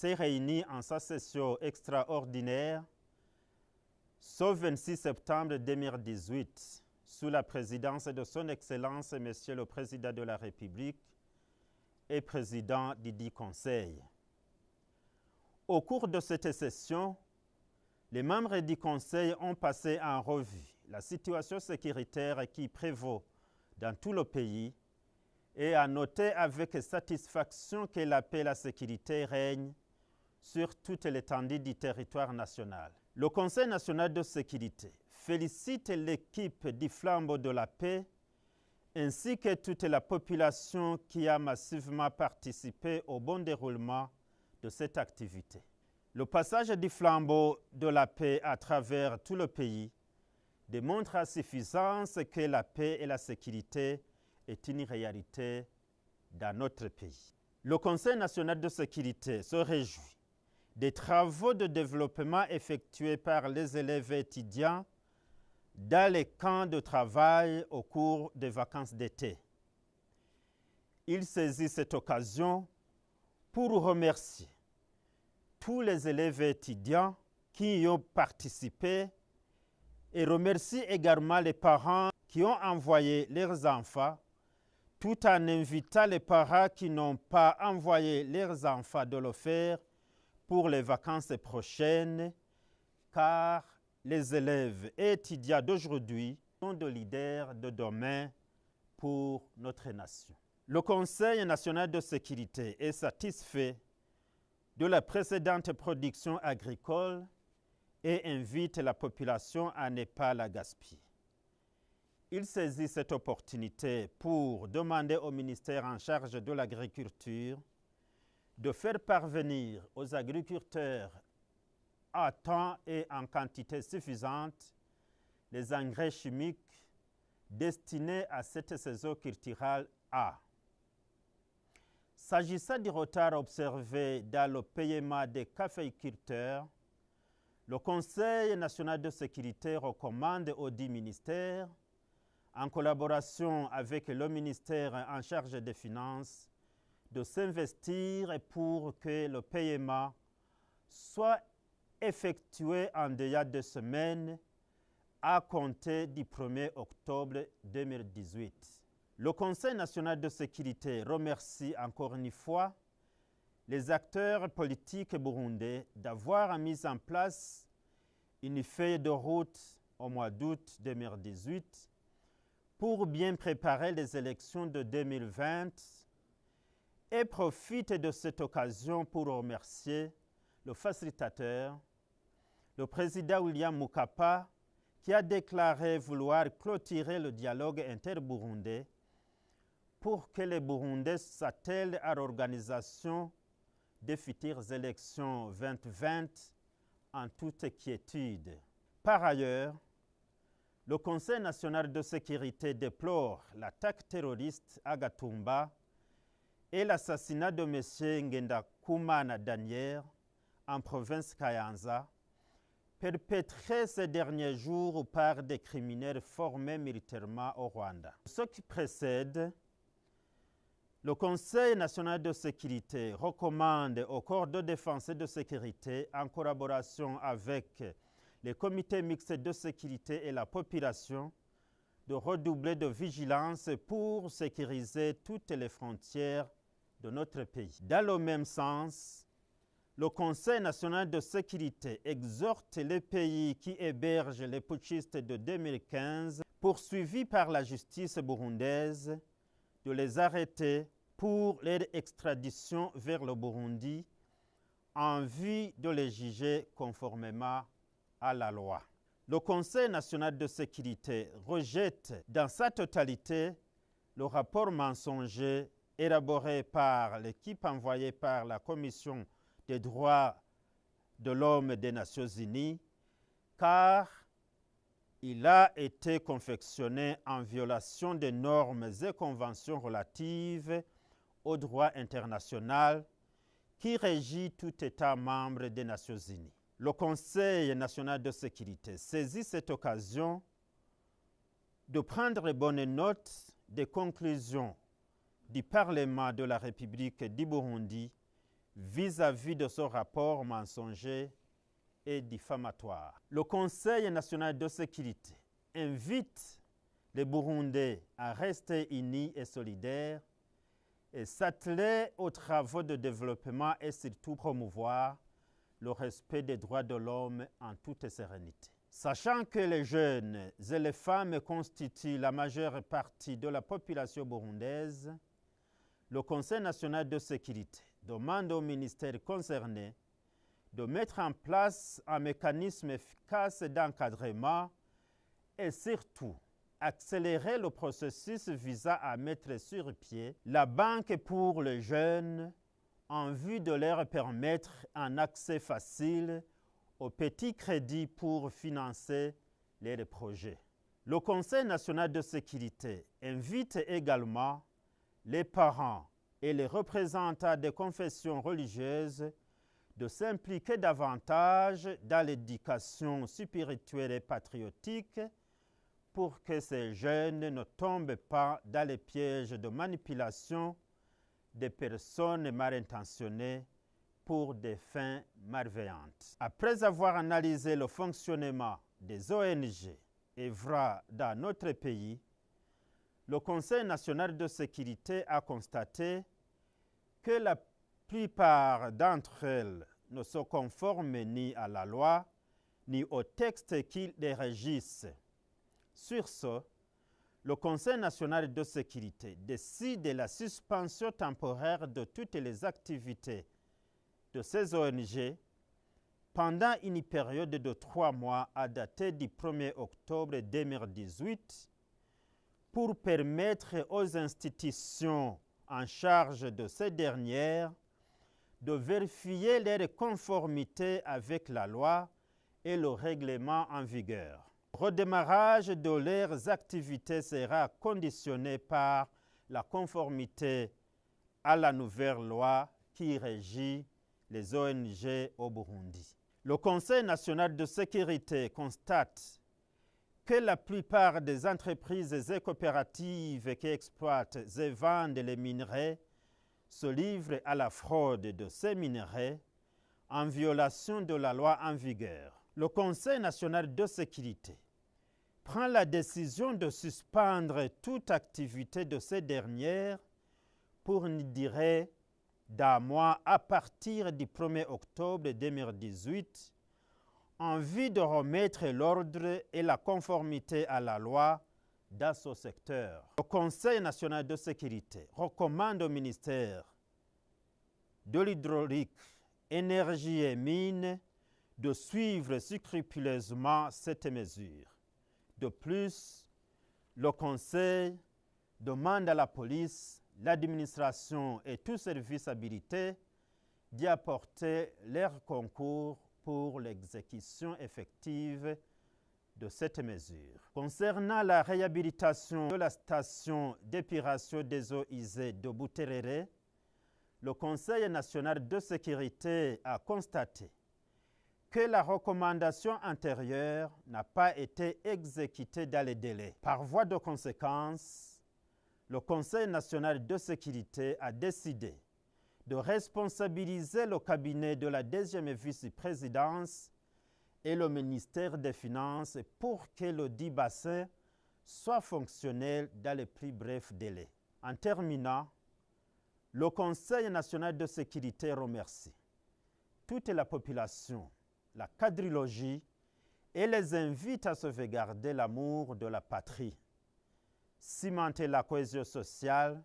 s'est réunie en sa session extraordinaire ce 26 septembre 2018 sous la présidence de son Excellence Monsieur le Président de la République et Président du dit Conseil. Au cours de cette session, les membres du Conseil ont passé en revue la situation sécuritaire qui prévaut dans tout le pays et a noté avec satisfaction que la paix et la sécurité règnent sur toute l'étendue du territoire national. Le Conseil national de sécurité félicite l'équipe du Flambeau de la paix ainsi que toute la population qui a massivement participé au bon déroulement de cette activité. Le passage du Flambeau de la paix à travers tout le pays démontre à suffisance que la paix et la sécurité est une réalité dans notre pays. Le Conseil national de sécurité se réjouit des travaux de développement effectués par les élèves étudiants dans les camps de travail au cours des vacances d'été. Il saisit cette occasion pour remercier tous les élèves étudiants qui y ont participé et remercie également les parents qui ont envoyé leurs enfants, tout en invitant les parents qui n'ont pas envoyé leurs enfants de le faire pour les vacances prochaines, car les élèves et étudiants d'aujourd'hui sont des leaders de demain pour notre nation. Le Conseil national de sécurité est satisfait de la précédente production agricole et invite la population à ne pas la gaspiller. Il saisit cette opportunité pour demander au ministère en charge de l'agriculture de faire parvenir aux agriculteurs à temps et en quantité suffisante les engrais chimiques destinés à cette saison culturale A. S'agissant du retard observé dans le paiement des caféiculteurs, le Conseil national de sécurité recommande au dit ministère, en collaboration avec le ministère en charge des Finances, de s'investir pour que le paiement soit effectué en délai de semaines à compter du 1er octobre 2018. Le Conseil national de sécurité remercie encore une fois les acteurs politiques burundais d'avoir mis en place une feuille de route au mois d'août 2018 pour bien préparer les élections de 2020 et profite de cette occasion pour remercier le facilitateur, le président William Mukapa, qui a déclaré vouloir clôturer le dialogue interburundais pour que les Burundais s'attellent à l'organisation des futures élections 2020 en toute quiétude. Par ailleurs, le Conseil national de sécurité déplore l'attaque terroriste à Gatumba et l'assassinat de M. Ngendakumana Daniel en province Kayanza, perpétré ces derniers jours par des criminels formés militairement au Rwanda. Ce qui précède, le Conseil national de sécurité recommande aux corps de défense et de sécurité, en collaboration avec les comités mixtes de sécurité et la population, de redoubler de vigilance pour sécuriser toutes les frontières de notre pays. Dans le même sens, le Conseil national de sécurité exhorte les pays qui hébergent les putschistes de 2015, poursuivis par la justice burundaise, de les arrêter pour leur extradition vers le Burundi en vue de les juger conformément à la loi. Le Conseil national de sécurité rejette dans sa totalité le rapport mensonger élaboré par l'équipe envoyée par la Commission des droits de l'homme des Nations Unies, car il a été confectionné en violation des normes et conventions relatives au droit international qui régit tout État membre des Nations Unies. Le Conseil national de sécurité saisit cette occasion de prendre bonne note des conclusions du Parlement de la République du Burundi vis-à-vis de ce rapport mensonger et diffamatoire. Le Conseil national de sécurité invite les Burundais à rester unis et solidaires et s'atteler aux travaux de développement et surtout promouvoir le respect des droits de l'homme en toute sérénité. Sachant que les jeunes et les femmes constituent la majeure partie de la population burundaise, le Conseil national de sécurité demande au ministère concerné de mettre en place un mécanisme efficace d'encadrement et surtout accélérer le processus visant à mettre sur pied la banque pour les jeunes en vue de leur permettre un accès facile aux petits crédits pour financer leurs projets. Le Conseil national de sécurité invite également les parents et les représentants des confessions religieuses de s'impliquer davantage dans l'éducation spirituelle et patriotique pour que ces jeunes ne tombent pas dans les pièges de manipulation des personnes mal intentionnées pour des fins malveillantes. Après avoir analysé le fonctionnement des ONG œuvrant dans notre pays, le Conseil national de sécurité a constaté que la plupart d'entre elles ne se conforment ni à la loi, ni aux textes qui les régissent. Sur ce, le Conseil national de sécurité décide la suspension temporaire de toutes les activités de ces ONG pendant une période de 3 mois à dater du 1er octobre 2018 pour permettre aux institutions en charge de ces dernières de vérifier leur conformité avec la loi et le règlement en vigueur. Le redémarrage de leurs activités sera conditionné par la conformité à la nouvelle loi qui régit les ONG au Burundi. Le Conseil national de sécurité constate que la plupart des entreprises et coopératives qui exploitent et vendent les minerais se livrent à la fraude de ces minerais en violation de la loi en vigueur. Le Conseil national de sécurité prend la décision de suspendre toute activité de ces dernières pour une durée d'1 mois à partir du 1er octobre 2018 en vue de remettre l'ordre et la conformité à la loi dans ce secteur. Le Conseil national de sécurité recommande au ministère de l'hydraulique, énergie et mines de suivre scrupuleusement cette mesure. De plus, le Conseil demande à la police, l'administration et tout service habilité d'y apporter leur concours pour l'exécution effective de cette mesure. Concernant la réhabilitation de la station d'épuration des eaux usées de Buterere, le Conseil national de sécurité a constaté que la recommandation antérieure n'a pas été exécutée dans les délais. Par voie de conséquence, le Conseil national de sécurité a décidé de responsabiliser le cabinet de la deuxième vice-présidence et le ministère des Finances pour que le dit bassin soit fonctionnel dans les plus brefs délais. En terminant, le Conseil national de sécurité remercie toute la population, la quadrilogie et les invite à sauvegarder l'amour de la patrie, cimenter la cohésion sociale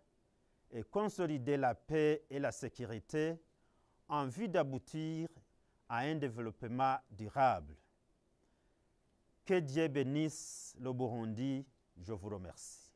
et consolider la paix et la sécurité en vue d'aboutir à un développement durable. Que Dieu bénisse le Burundi, je vous remercie.